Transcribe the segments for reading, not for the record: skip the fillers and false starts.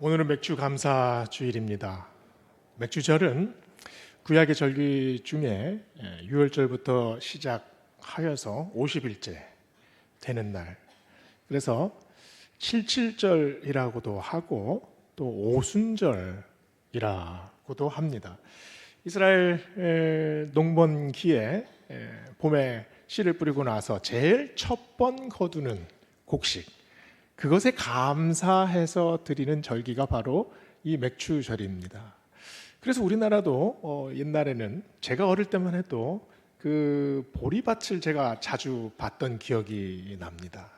오늘은 맥주 감사 주일입니다. 맥주절은 구약의 절기 중에 6월절부터 시작하여서 50일째 되는 날, 그래서 77절이라고도 하고 또 오순절이라고도 합니다. 이스라엘 농번기에 봄에 씨를 뿌리고 나서 제일 첫 번 거두는 곡식, 그것에 감사해서 드리는 절기가 바로 이 맥주절입니다. 그래서 우리나라도 옛날에는 제가 어릴 때만 해도 그 보리밭을 제가 자주 봤던 기억이 납니다.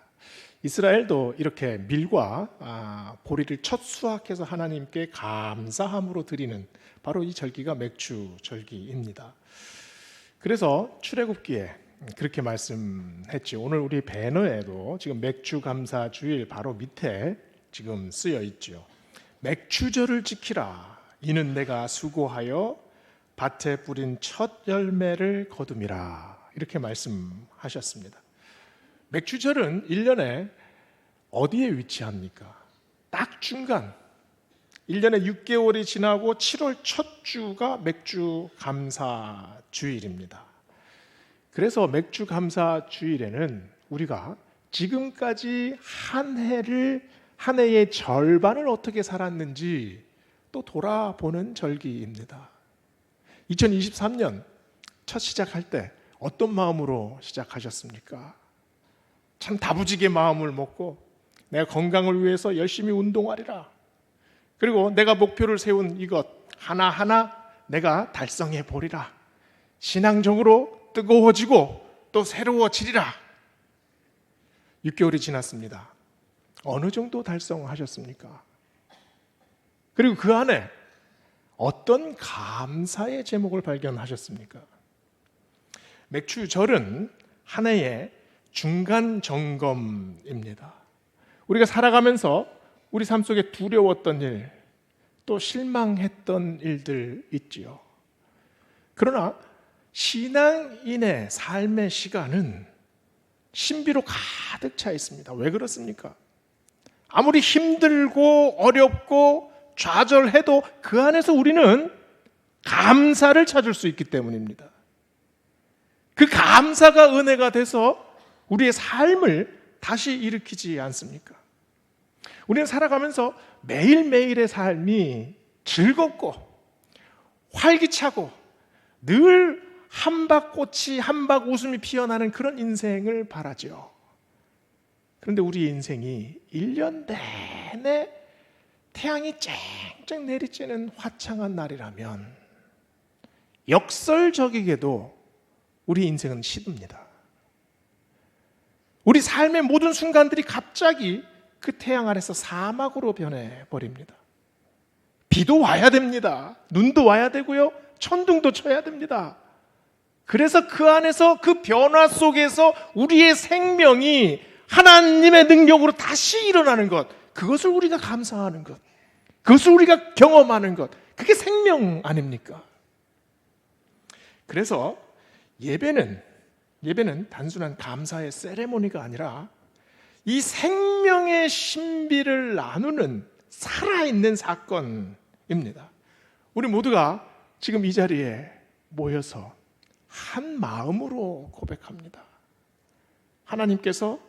이스라엘도 이렇게 밀과 보리를 첫 수확해서 하나님께 감사함으로 드리는 바로 이 절기가 맥주절기입니다. 그래서 출애굽기에 그렇게 말씀했지. 오늘 우리 배너에도 지금 맥주감사 주일 바로 밑에 지금 쓰여 있죠. 맥주절을 지키라. 이는 내가 수고하여 밭에 뿌린 첫 열매를 거둠이라. 이렇게 말씀하셨습니다. 맥주절은 1년에 어디에 위치합니까? 딱 중간. 1년에 6개월이 지나고 7월 첫 주가 맥주감사 주일입니다. 그래서 맥주감사 주일에는 우리가 지금까지 한 해의 절반을 어떻게 살았는지 또 돌아보는 절기입니다. 2023년 첫 시작할 때 어떤 마음으로 시작하셨습니까? 참 다부지게 마음을 먹고 내가 건강을 위해서 열심히 운동하리라. 그리고 내가 목표를 세운 이것 하나하나 내가 달성해 보리라. 신앙적으로 뜨거워지고 또 새로워지리라. 6개월이 지났습니다. 어느 정도 달성하셨습니까? 그리고 그 안에 어떤 감사의 제목을 발견하셨습니까? 맥주절은 한 해의 중간 점검입니다. 우리가 살아가면서 우리 삶 속에 두려웠던 일, 또 실망했던 일들 있지요. 그러나 신앙인의 삶의 시간은 신비로 가득 차 있습니다. 왜 그렇습니까? 아무리 힘들고 어렵고 좌절해도 그 안에서 우리는 감사를 찾을 수 있기 때문입니다. 그 감사가 은혜가 돼서 우리의 삶을 다시 일으키지 않습니까? 우리는 살아가면서 매일매일의 삶이 즐겁고 활기차고 늘 한박꽃이 한박 웃음이 피어나는 그런 인생을 바라죠. 그런데 우리 인생이 1년 내내 태양이 쨍쨍 내리쬐는 화창한 날이라면 역설적이게도 우리 인생은 시듭니다. 우리 삶의 모든 순간들이 갑자기 그 태양 아래서 사막으로 변해버립니다. 비도 와야 됩니다. 눈도 와야 되고요. 천둥도 쳐야 됩니다. 그래서 그 안에서 그 변화 속에서 우리의 생명이 하나님의 능력으로 다시 일어나는 것, 그것을 우리가 감사하는 것, 그것을 우리가 경험하는 것, 그게 생명 아닙니까? 그래서 예배는 단순한 감사의 세레모니가 아니라 이 생명의 신비를 나누는 살아있는 사건입니다. 우리 모두가 지금 이 자리에 모여서 한 마음으로 고백합니다. 하나님께서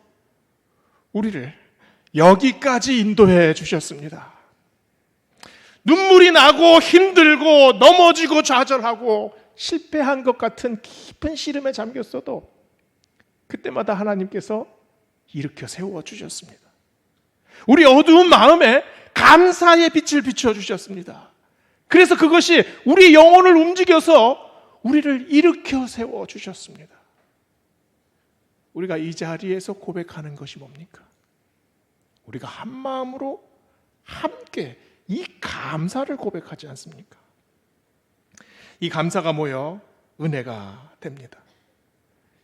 우리를 여기까지 인도해 주셨습니다. 눈물이 나고 힘들고 넘어지고 좌절하고 실패한 것 같은 깊은 시름에 잠겼어도 그때마다 하나님께서 일으켜 세워 주셨습니다. 우리 어두운 마음에 감사의 빛을 비춰 주셨습니다. 그래서 그것이 우리 영혼을 움직여서 우리를 일으켜 세워 주셨습니다. 우리가 이 자리에서 고백하는 것이 뭡니까? 우리가 한 마음으로 함께 이 감사를 고백하지 않습니까? 이 감사가 모여 은혜가 됩니다.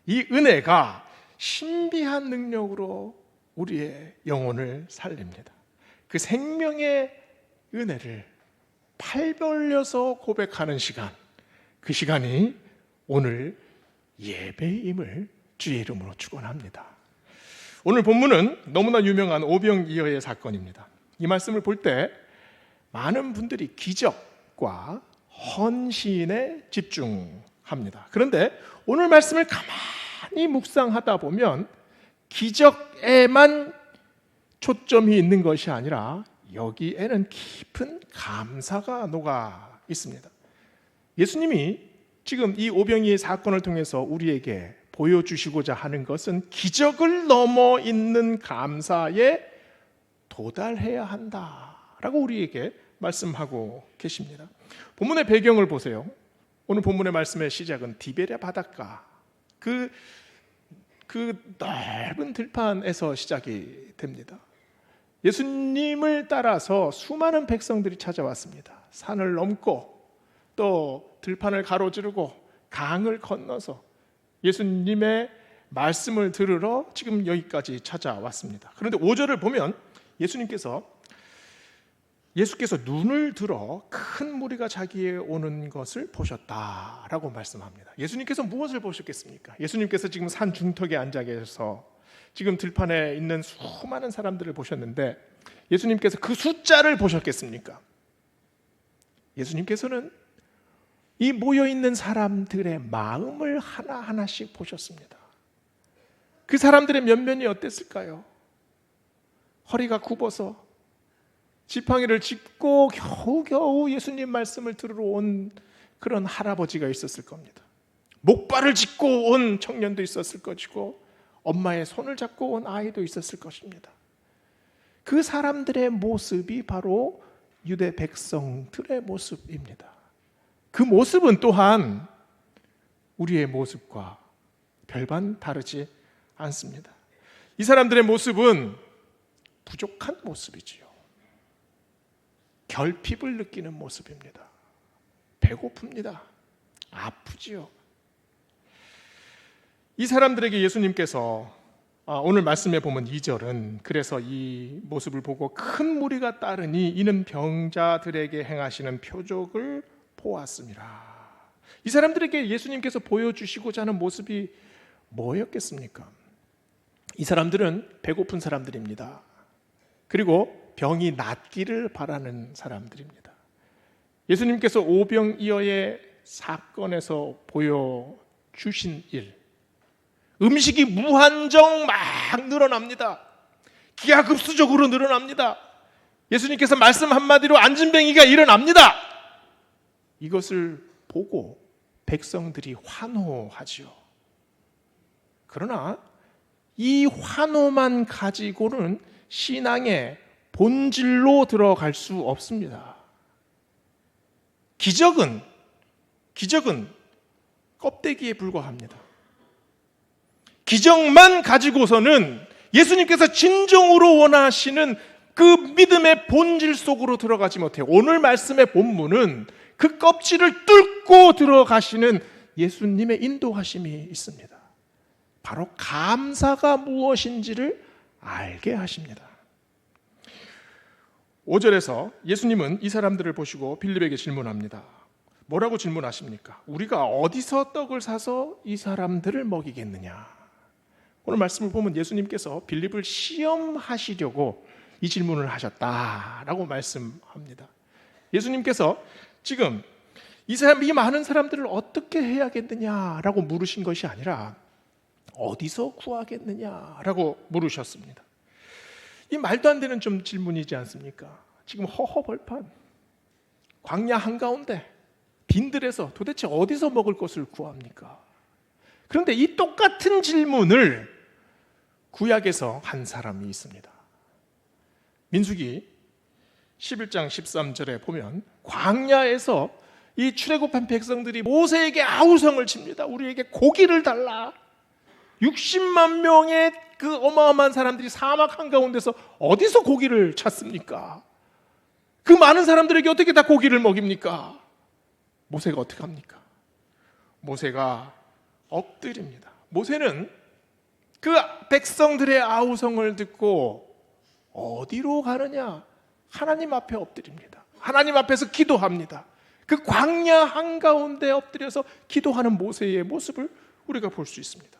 이 은혜가 신비한 능력으로 우리의 영혼을 살립니다. 그 생명의 은혜를 팔 벌려서 고백하는 시간, 그 시간이 오늘 예배임을 주의 이름으로 축원합니다. 오늘 본문은 너무나 유명한 오병이어의 사건입니다. 이 말씀을 볼 때 많은 분들이 기적과 헌신에 집중합니다. 그런데 오늘 말씀을 가만히 묵상하다 보면 기적에만 초점이 있는 것이 아니라 여기에는 깊은 감사가 녹아 있습니다. 예수님이 지금 이 오병이의 사건을 통해서 우리에게 보여주시고자 하는 것은 기적을 넘어 있는 감사에 도달해야 한다라고 우리에게 말씀하고 계십니다. 본문의 배경을 보세요. 오늘 본문의 말씀의 시작은 디베랴 바닷가 그 넓은 들판에서 시작이 됩니다. 예수님을 따라서 수많은 백성들이 찾아왔습니다. 산을 넘고 또 들판을 가로지르고 강을 건너서 예수님의 말씀을 들으러 지금 여기까지 찾아왔습니다. 그런데 5절을 보면 예수께서 눈을 들어 큰 무리가 자기에 오는 것을 보셨다라고 말씀합니다. 예수님께서 무엇을 보셨겠습니까? 예수님께서 지금 산 중턱에 앉아 계셔서 지금 들판에 있는 수많은 사람들을 보셨는데 예수님께서 그 숫자를 보셨겠습니까? 예수님께서는 이 모여있는 사람들의 마음을 하나하나씩 보셨습니다. 그 사람들의 면면이 어땠을까요? 허리가 굽어서 지팡이를 짚고 겨우겨우 예수님 말씀을 들으러 온 그런 할아버지가 있었을 겁니다. 목발을 짚고 온 청년도 있었을 것이고 엄마의 손을 잡고 온 아이도 있었을 것입니다. 그 사람들의 모습이 바로 유대 백성들의 모습입니다. 그 모습은 또한 우리의 모습과 별반 다르지 않습니다. 이 사람들의 모습은 부족한 모습이지요. 결핍을 느끼는 모습입니다. 배고픕니다. 아프지요. 이 사람들에게 예수님께서 오늘 말씀에 보면 2절은 그래서 이 모습을 보고 큰 무리가 따르니 이는 병자들에게 행하시는 표적을 보았습니다. 이 사람들에게 예수님께서 보여주시고자 하는 모습이 뭐였겠습니까? 이 사람들은 배고픈 사람들입니다. 그리고 병이 낫기를 바라는 사람들입니다. 예수님께서 오병이어의 사건에서 보여주신 일, 음식이 무한정 막 늘어납니다. 기하급수적으로 늘어납니다. 예수님께서 말씀 한마디로 안진뱅이가 일어납니다. 이것을 보고 백성들이 환호하지요. 그러나 이 환호만 가지고는 신앙의 본질로 들어갈 수 없습니다. 기적은 껍데기에 불과합니다. 기적만 가지고서는 예수님께서 진정으로 원하시는 그 믿음의 본질 속으로 들어가지 못해요. 오늘 말씀의 본문은 그 껍질을 뚫고 들어가시는 예수님의 인도하심이 있습니다. 바로 감사가 무엇인지를 알게 하십니다. 5절에서 예수님은 이 사람들을 보시고 빌립에게 질문합니다. 뭐라고 질문하십니까? 우리가 어디서 떡을 사서 이 사람들을 먹이겠느냐? 오늘 말씀을 보면 예수님께서 빌립을 시험하시려고 이 질문을 하셨다라고 말씀합니다. 예수님께서 지금 이 많은 사람들을 어떻게 해야겠느냐라고 물으신 것이 아니라 어디서 구하겠느냐라고 물으셨습니다. 이 말도 안 되는 좀 질문이지 않습니까? 지금 허허벌판 광야 한가운데 빈들에서 도대체 어디서 먹을 것을 구합니까? 그런데 이 똑같은 질문을 구약에서 한 사람이 있습니다. 민수기 11장 13절에 보면 광야에서 이 출애굽한 백성들이 모세에게 아우성을 칩니다. 우리에게 고기를 달라. 60만 명의 그 어마어마한 사람들이 사막 한가운데서 어디서 고기를 찾습니까? 그 많은 사람들에게 어떻게 다 고기를 먹입니까? 모세가 어떻게 합니까? 모세가 엎드립니다. 모세는 그 백성들의 아우성을 듣고 어디로 가느냐? 하나님 앞에 엎드립니다. 하나님 앞에서 기도합니다. 그 광야 한가운데 엎드려서 기도하는 모세의 모습을 우리가 볼 수 있습니다.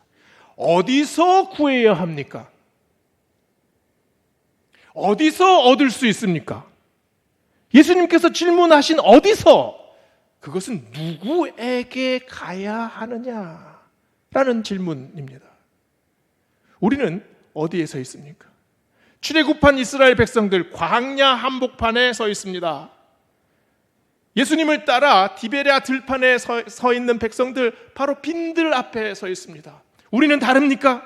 어디서 구해야 합니까? 어디서 얻을 수 있습니까? 예수님께서 질문하신 어디서, 그것은 누구에게 가야 하느냐라는 질문입니다. 우리는 어디에 서 있습니까? 출애굽한 이스라엘 백성들 광야 한복판에 서 있습니다. 예수님을 따라 디베랴 들판에 서 있는 백성들, 바로 빈들 앞에 서 있습니다. 우리는 다릅니까?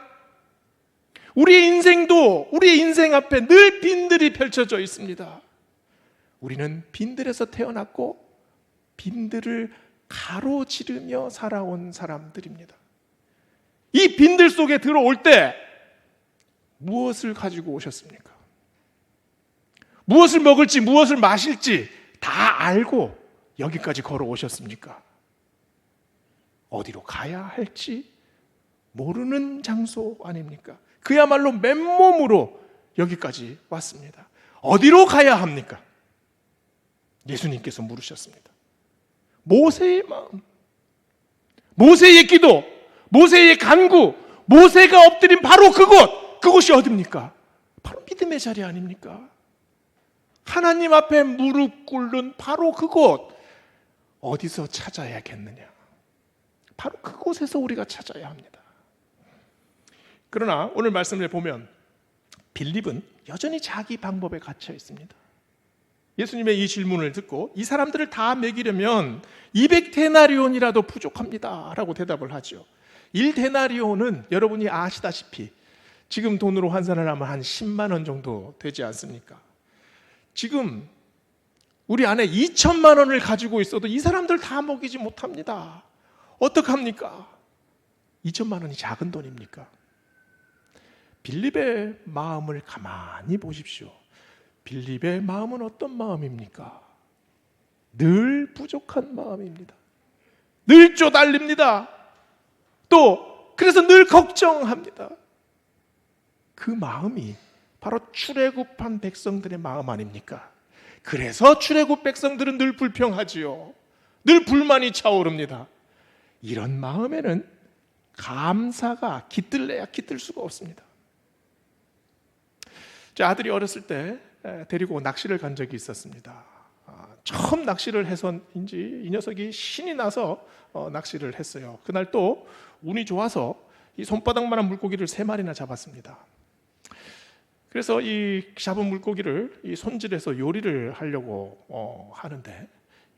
우리의 인생도, 우리의 인생 앞에 늘 빈들이 펼쳐져 있습니다. 우리는 빈들에서 태어났고 빈들을 가로지르며 살아온 사람들입니다. 이 빈들 속에 들어올 때 무엇을 가지고 오셨습니까? 무엇을 먹을지, 무엇을 마실지 다 알고 여기까지 걸어오셨습니까? 어디로 가야 할지 모르는 장소 아닙니까? 그야말로 맨몸으로 여기까지 왔습니다. 어디로 가야 합니까? 예수님께서 물으셨습니다. 모세의 마음, 모세의 기도, 모세의 간구, 모세가 엎드린 바로 그곳이 어디입니까? 바로 믿음의 자리 아닙니까? 하나님 앞에 무릎 꿇는 바로 그곳, 어디서 찾아야겠느냐? 바로 그곳에서 우리가 찾아야 합니다. 그러나 오늘 말씀을 보면 빌립은 여전히 자기 방법에 갇혀 있습니다. 예수님의 이 질문을 듣고 이 사람들을 다 먹이려면 200데나리온이라도 부족합니다 라고 대답을 하죠. 1데나리온은 여러분이 아시다시피 지금 돈으로 환산을 하면 한 10만 원 정도 되지 않습니까? 지금 우리 안에 2천만 원을 가지고 있어도 이 사람들 다 먹이지 못합니다. 어떡합니까? 2천만 원이 작은 돈입니까? 빌립의 마음을 가만히 보십시오. 빌립의 마음은 어떤 마음입니까? 늘 부족한 마음입니다. 늘 쪼달립니다. 또 그래서 늘 걱정합니다. 그 마음이 바로 출애굽한 백성들의 마음 아닙니까? 그래서 출애굽 백성들은 늘 불평하지요. 늘 불만이 차오릅니다. 이런 마음에는 감사가 깃들래야 깃들 수가 없습니다. 제 아들이 어렸을 때 데리고 낚시를 간 적이 있었습니다. 처음 낚시를 해서인지 이 녀석이 신이 나서 낚시를 했어요. 그날 또 운이 좋아서 이 손바닥만한 물고기를 3마리나 잡았습니다. 그래서 이 잡은 물고기를 이 손질해서 요리를 하려고 하는데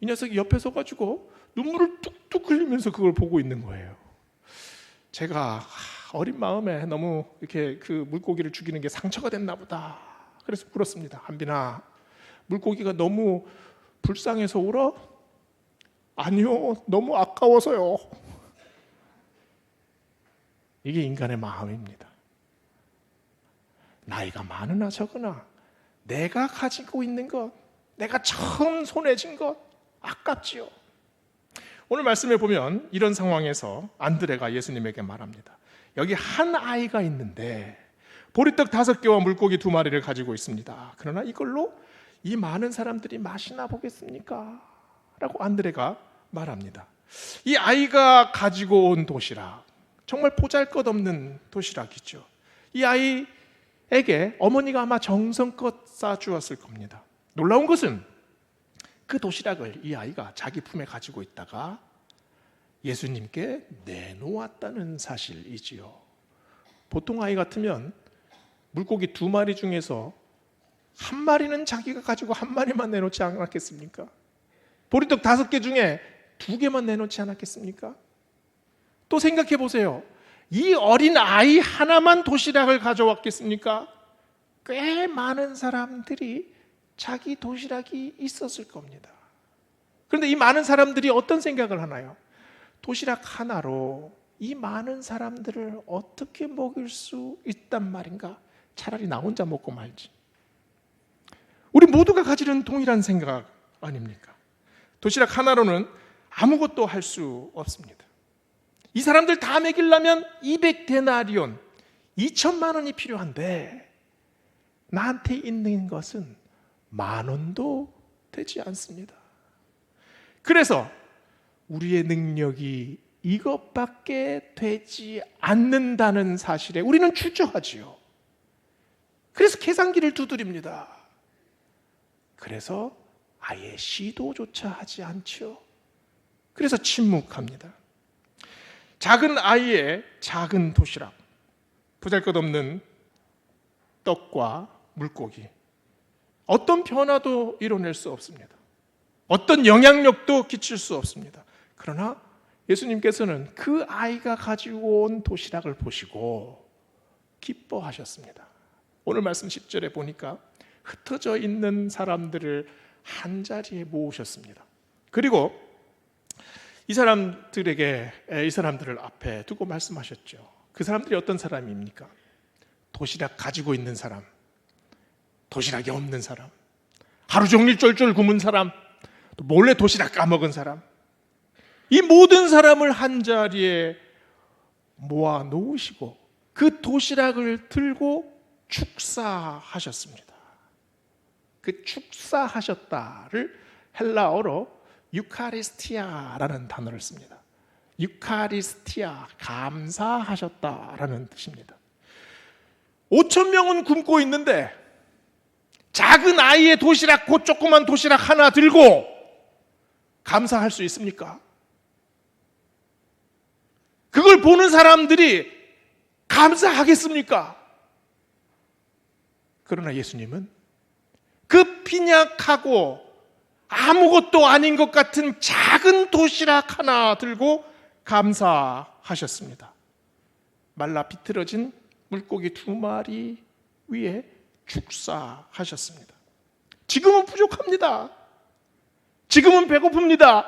이 녀석이 옆에 서가지고 눈물을 뚝뚝 흘리면서 그걸 보고 있는 거예요. 제가 어린 마음에 너무 이렇게 그 물고기를 죽이는 게 상처가 됐나 보다. 그래서 물었습니다. 한빈아, 물고기가 너무 불쌍해서 울어? 아니요, 너무 아까워서요. 이게 인간의 마음입니다. 나이가 많으나 적으나 내가 가지고 있는 것, 내가 처음 손에 쥔 것 아깝지요. 오늘 말씀에 보면 이런 상황에서 안드레가 예수님에게 말합니다. 여기 한 아이가 있는데 보리떡 5개와 물고기 2마리를 가지고 있습니다. 그러나 이걸로 이 많은 사람들이 맛이나 보겠습니까? 라고 안드레가 말합니다. 이 아이가 가지고 온 도시락, 정말 보잘것없는 도시락이죠. 이 아이에게 어머니가 아마 정성껏 싸주었을 겁니다. 놀라운 것은 그 도시락을 이 아이가 자기 품에 가지고 있다가 예수님께 내놓았다는 사실이지요. 보통 아이 같으면 물고기 2마리 중에서 1마리는 자기가 가지고 1마리만 내놓지 않았겠습니까? 보리떡 5개 중에 2개만 내놓지 않았겠습니까? 또 생각해 보세요. 이 어린 아이 하나만 도시락을 가져왔겠습니까? 꽤 많은 사람들이 자기 도시락이 있었을 겁니다. 그런데 이 많은 사람들이 어떤 생각을 하나요? 도시락 하나로 이 많은 사람들을 어떻게 먹일 수 있단 말인가? 차라리 나 혼자 먹고 말지. 우리 모두가 가지는 동일한 생각 아닙니까? 도시락 하나로는 아무것도 할 수 없습니다. 이 사람들 다 먹이려면 200데나리온, 2천만 원이 필요한데 나한테 있는 것은 10,000원도 되지 않습니다. 그래서 우리의 능력이 이것밖에 되지 않는다는 사실에 우리는 주저하지요. 그래서 계산기를 두드립니다. 그래서 아예 시도조차 하지 않죠. 그래서 침묵합니다. 작은 아이의 작은 도시락, 보잘것없는 떡과 물고기, 어떤 변화도 이뤄낼 수 없습니다. 어떤 영향력도 끼칠 수 없습니다. 그러나 예수님께서는 그 아이가 가지고 온 도시락을 보시고 기뻐하셨습니다. 오늘 말씀 10절에 보니까 흩어져 있는 사람들을 한자리에 모으셨습니다. 그리고 이 사람들을 앞에 두고 말씀하셨죠. 그 사람들이 어떤 사람입니까? 도시락 가지고 있는 사람, 도시락이 없는 사람, 하루 종일 쫄쫄 굶은 사람, 또 몰래 도시락 까먹은 사람, 이 모든 사람을 한자리에 모아 놓으시고 그 도시락을 들고 축사하셨습니다. 그 축사하셨다를 헬라어로 유카리스티아라는 단어를 씁니다. 유카리스티아, 감사하셨다라는 뜻입니다. 5천 명은 굶고 있는데 작은 아이의 도시락, 그 조그만 도시락 하나 들고 감사할 수 있습니까? 그걸 보는 사람들이 감사하겠습니까? 그러나 예수님은 그 빈약하고 아무것도 아닌 것 같은 작은 도시락 하나 들고 감사하셨습니다. 말라 비틀어진 물고기 2마리 위에 축사하셨습니다. 지금은 부족합니다. 지금은 배고픕니다.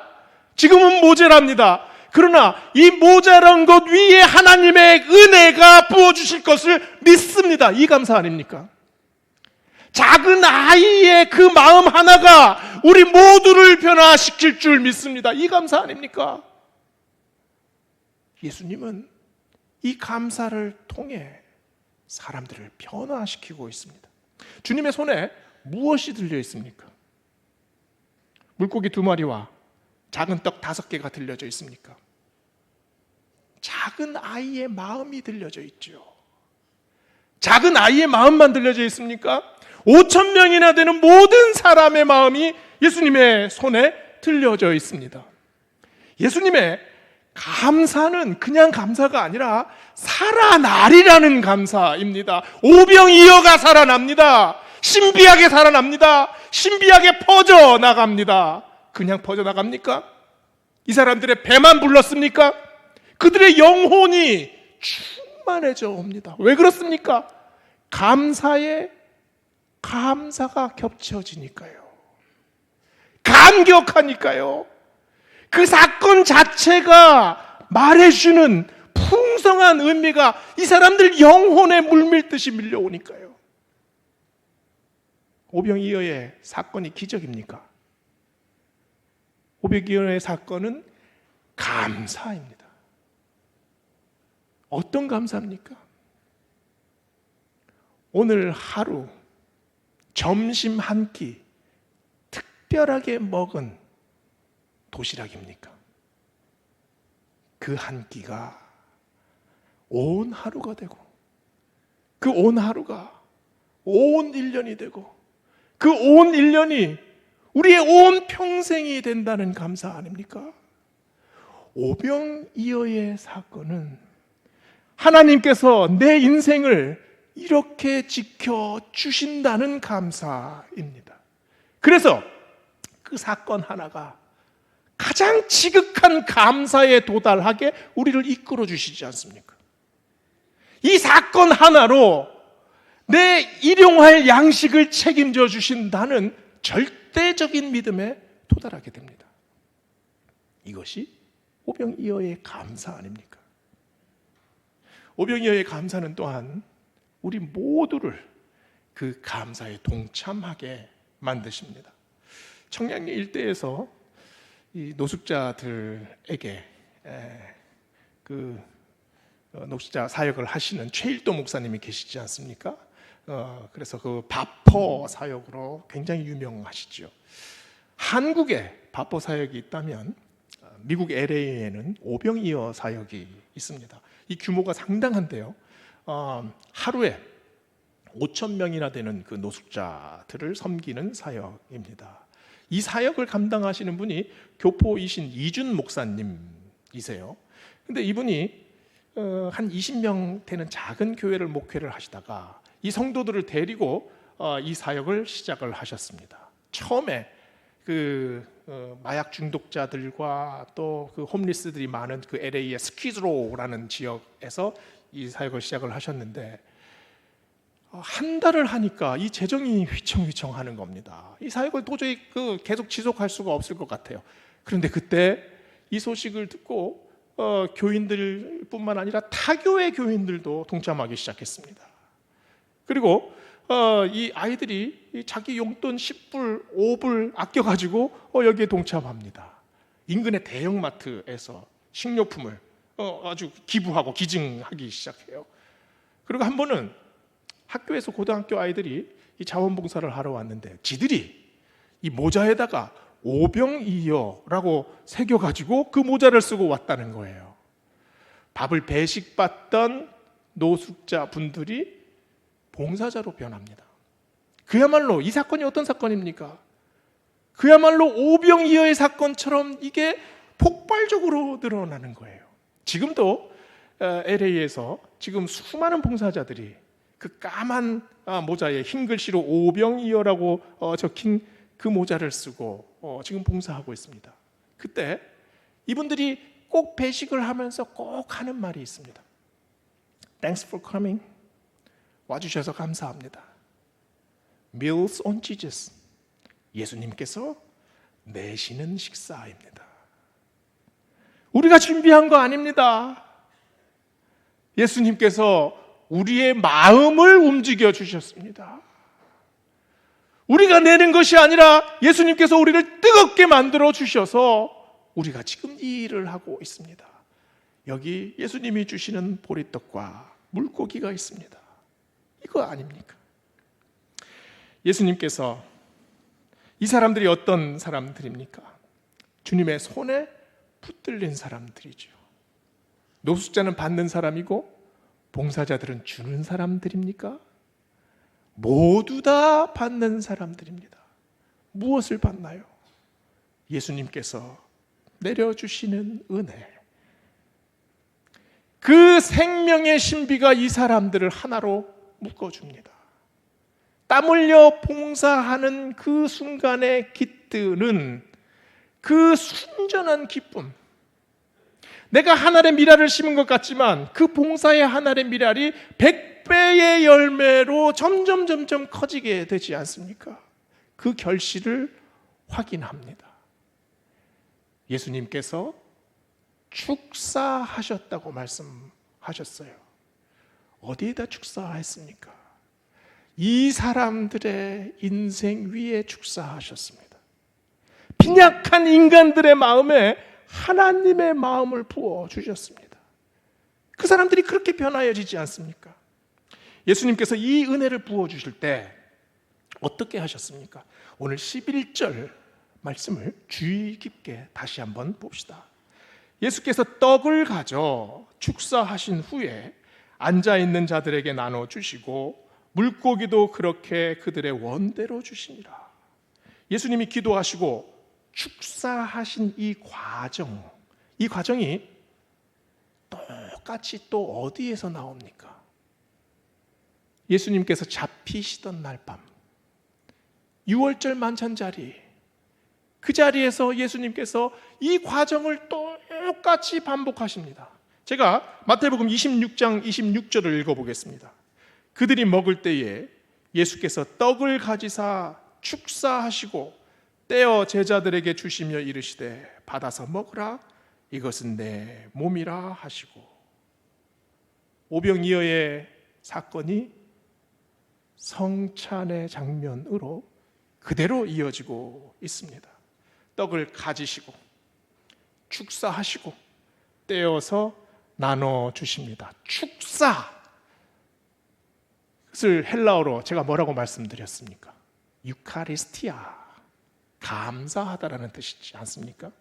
지금은 모자랍니다. 그러나 이 모자란 것 위에 하나님의 은혜가 부어주실 것을 믿습니다. 이 감사 아닙니까? 작은 아이의 그 마음 하나가 우리 모두를 변화시킬 줄 믿습니다. 이 감사 아닙니까? 예수님은 이 감사를 통해 사람들을 변화시키고 있습니다. 주님의 손에 무엇이 들려 있습니까? 물고기 2마리와 작은 떡 5개가 들려져 있습니까? 작은 아이의 마음이 들려져 있죠. 작은 아이의 마음만 들려져 있습니까? 5천 명이나 되는 모든 사람의 마음이 예수님의 손에 들려져 있습니다. 예수님의 감사는 그냥 감사가 아니라 살아나리라는 감사입니다. 오병이어가 살아납니다. 신비하게 살아납니다. 신비하게 퍼져나갑니다. 그냥 퍼져나갑니까? 이 사람들의 배만 불렀습니까? 그들의 영혼이 충만해져 옵니다. 왜 그렇습니까? 감사에 감사가 겹쳐지니까요. 감격하니까요. 그 사건 자체가 말해주는 풍성한 의미가 이 사람들 영혼에 물밀듯이 밀려오니까요. 오병이어의 사건이 기적입니까? 오병이어의 사건은 감사입니다. 어떤 감사입니까? 오늘 하루 점심 한 끼 특별하게 먹은 도시락입니까? 그 한 끼가 온 하루가 되고 그 온 하루가 온 1년이 되고 그 온 1년이 우리의 온 평생이 된다는 감사 아닙니까? 오병이어의 사건은 하나님께서 내 인생을 이렇게 지켜주신다는 감사입니다. 그래서 그 사건 하나가 가장 지극한 감사에 도달하게 우리를 이끌어 주시지 않습니까? 이 사건 하나로 내 일용할 양식을 책임져 주신다는 절대적인 믿음에 도달하게 됩니다. 이것이 오병이어의 감사 아닙니까? 오병이어의 감사는 또한 우리 모두를 그 감사에 동참하게 만드십니다. 청량리 일대에서 이 노숙자들에게 그 노숙자 사역을 하시는 최일도 목사님이 계시지 않습니까? 그래서 그 바포 사역으로 굉장히 유명하시죠. 한국에 바포 사역이 있다면 미국 LA에는 오병이어 사역이 있습니다. 이 규모가 상당한데요. 하루에 5천 명이나 되는 그 노숙자들을 섬기는 사역입니다. 이 사역을 감당하시는 분이 교포이신 이준 목사님이세요. 근데 이분이 한 20명 되는 작은 교회를 목회를 하시다가 이 성도들을 데리고 이 사역을 시작을 하셨습니다. 처음에 마약 중독자들과 또 그 홈리스들이 많은 그 LA의 스키즈로우라는 지역에서 이 사역을 시작을 하셨는데 한 달을 하니까 이 재정이 휘청휘청하는 겁니다. 이 사역을 도저히 계속 지속할 수가 없을 것 같아요. 그런데 그때 이 소식을 듣고 교인들뿐만 아니라 타교의 교인들도 동참하기 시작했습니다. 그리고 이 아이들이 자기 용돈 10불, 5불 아껴가지고 여기에 동참합니다. 인근의 대형마트에서 식료품을 아주 기부하고 기증하기 시작해요. 그리고 한 번은 학교에서 고등학교 아이들이 이 자원봉사를 하러 왔는데 지들이 이 모자에다가 오병이어라고 새겨가지고 그 모자를 쓰고 왔다는 거예요. 밥을 배식받던 노숙자 분들이 봉사자로 변합니다. 그야말로 이 사건이 어떤 사건입니까? 그야말로 오병이어의 사건처럼 이게 폭발적으로 늘어나는 거예요. 지금도 LA에서 지금 수많은 봉사자들이 그 까만 모자에 흰 글씨로 오병이어라고 적힌 그 모자를 쓰고 지금 봉사하고 있습니다. 그때 이분들이 꼭 배식을 하면서 꼭 하는 말이 있습니다. Thanks for coming. 와주셔서 감사합니다. Meals on Jesus. 예수님께서 내시는 식사입니다. 우리가 준비한 거 아닙니다. 예수님께서 우리의 마음을 움직여 주셨습니다. 우리가 내는 것이 아니라 예수님께서 우리를 뜨겁게 만들어 주셔서 우리가 지금 이 일을 하고 있습니다. 여기 예수님이 주시는 보리떡과 물고기가 있습니다. 이거 아닙니까? 예수님께서 이 사람들이 어떤 사람들입니까? 주님의 손에 붙들린 사람들이죠. 노숙자는 받는 사람이고 봉사자들은 주는 사람들입니까? 모두 다 받는 사람들입니다. 무엇을 받나요? 예수님께서 내려주시는 은혜. 그 생명의 신비가 이 사람들을 하나로 묶어줍니다. 땀 흘려 봉사하는 그 순간에 깃드는 그 순전한 기쁨. 내가 한 알의 미랄을 심은 것 같지만 그 봉사의 한 알의 미랄이 100배의 열매로 점점 커지게 되지 않습니까? 그 결실을 확인합니다. 예수님께서 축사하셨다고 말씀하셨어요. 어디에다 축사했습니까? 이 사람들의 인생 위에 축사하셨습니다. 빈약한 인간들의 마음에 하나님의 마음을 부어주셨습니다. 그 사람들이 그렇게 변하여지지 않습니까? 예수님께서 이 은혜를 부어주실 때 어떻게 하셨습니까? 오늘 11절 말씀을 주의 깊게 다시 한번 봅시다. 예수께서 떡을 가져 축사하신 후에 앉아있는 자들에게 나눠주시고 물고기도 그렇게 그들의 원대로 주시니라. 예수님이 기도하시고 축사하신 이 과정이 똑같이 또 어디에서 나옵니까? 예수님께서 잡히시던 날 밤 6월절 만찬 자리, 그 자리에서 예수님께서 이 과정을 똑같이 반복하십니다. 제가 마태복음 26장 26절을 읽어보겠습니다. 그들이 먹을 때에 예수께서 떡을 가지사 축사하시고 떼어 제자들에게 주시며 이르시되 받아서 먹으라, 이것은 내 몸이라 하시고. 오병이어의 사건이 성찬의 장면으로 그대로 이어지고 있습니다. 떡을 가지시고 축사하시고 떼어서 나눠주십니다. 축사, 그것을 헬라어로 제가 뭐라고 말씀드렸습니까? 유카리스티아, 감사하다라는 뜻이지 않습니까?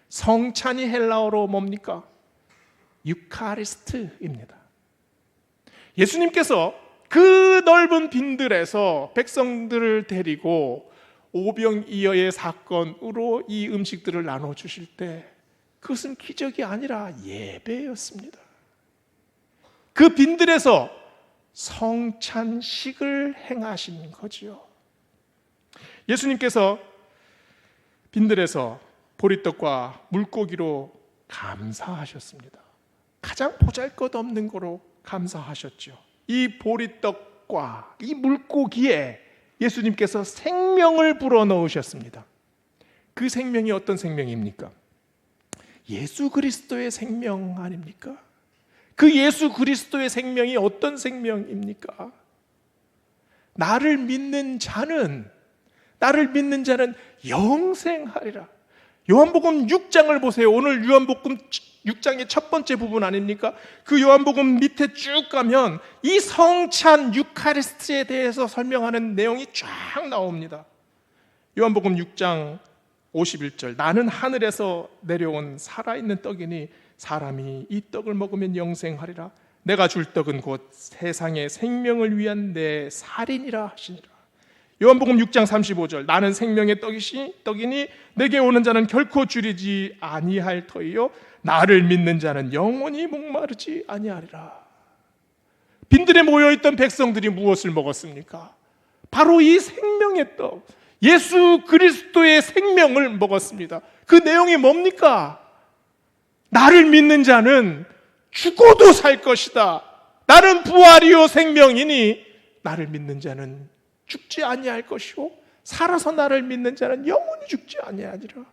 성찬이 헬라어로 뭡니까? 유카리스트입니다. 예수님께서 그 넓은 빈들에서 백성들을 데리고 오병이어의 사건으로 이 음식들을 나눠주실 때 그것은 기적이 아니라 예배였습니다. 그 빈들에서 성찬식을 행하신 거지요. 예수님께서 빈들에서 보리떡과 물고기로 감사하셨습니다. 가장 보잘것없는 거로 감사하셨죠. 이 보리떡과 이 물고기에 예수님께서 생명을 불어넣으셨습니다. 그 생명이 어떤 생명입니까? 예수 그리스도의 생명 아닙니까? 그 예수 그리스도의 생명이 어떤 생명입니까? 나를 믿는 자는 영생하리라. 요한복음 6장을 보세요. 오늘 요한복음 6장의 첫 번째 부분 아닙니까? 그 요한복음 밑에 쭉 가면 이 성찬 유카리스트에 대해서 설명하는 내용이 쫙 나옵니다. 요한복음 6장 51절, 나는 하늘에서 내려온 살아있는 떡이니 사람이 이 떡을 먹으면 영생하리라. 내가 줄 떡은 곧 세상의 생명을 위한 내 살이니라 하시니라. 요한복음 6장 35절, 나는 생명의 떡이니 내게 오는 자는 결코 줄이지 아니할 터이요 나를 믿는 자는 영원히 목마르지 아니하리라. 빈들에 모여있던 백성들이 무엇을 먹었습니까? 바로 이 생명의 떡, 예수 그리스도의 생명을 먹었습니다. 그 내용이 뭡니까? 나를 믿는 자는 죽어도 살 것이다. 나는 부활이요 생명이니 나를 믿는 자는 죽지 아니할 것이요 살아서 나를 믿는 자는 영원히 죽지 아니하리라.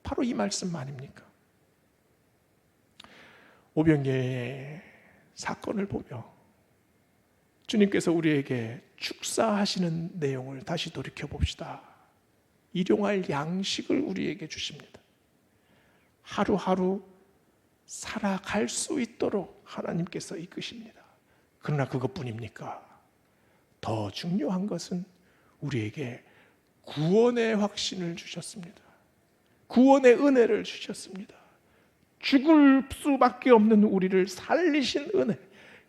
바로 이 말씀 아닙니까? 오병이어의 사건을 보며 주님께서 우리에게 축사하시는 내용을 다시 돌이켜 봅시다. 일용할 양식을 우리에게 주십니다. 하루하루 살아갈 수 있도록 하나님께서 이끄십니다. 그러나 그것뿐입니까? 더 중요한 것은 우리에게 구원의 확신을 주셨습니다. 구원의 은혜를 주셨습니다. 죽을 수밖에 없는 우리를 살리신 은혜,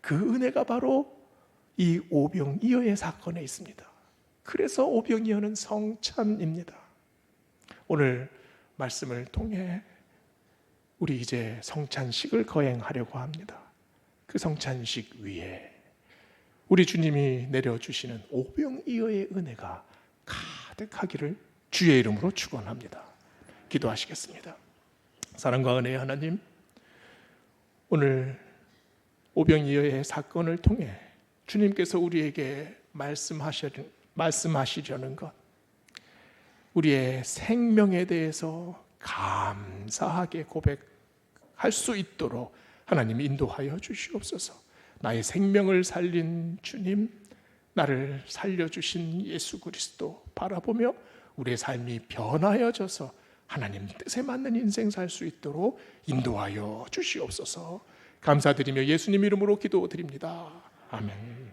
그 은혜가 바로 이 오병이어의 사건에 있습니다. 그래서 오병이어는 성찬입니다. 오늘 말씀을 통해 우리 이제 성찬식을 거행하려고 합니다. 그 성찬식 위에 우리 주님이 내려주시는 오병이어의 은혜가 가득하기를 주의 이름으로 축원합니다. 기도하시겠습니다. 사랑과 은혜의 하나님, 오늘 오병이어의 사건을 통해 주님께서 우리에게 말씀하시려는 것, 우리의 생명에 대해서 감사하게 고백할 수 있도록 하나님 인도하여 주시옵소서. 나의 생명을 살린 주님, 나를 살려주신 예수 그리스도 바라보며 우리의 삶이 변하여져서 하나님 뜻에 맞는 인생 살 수 있도록 인도하여 주시옵소서. 감사드리며 예수님 이름으로 기도드립니다. 아멘.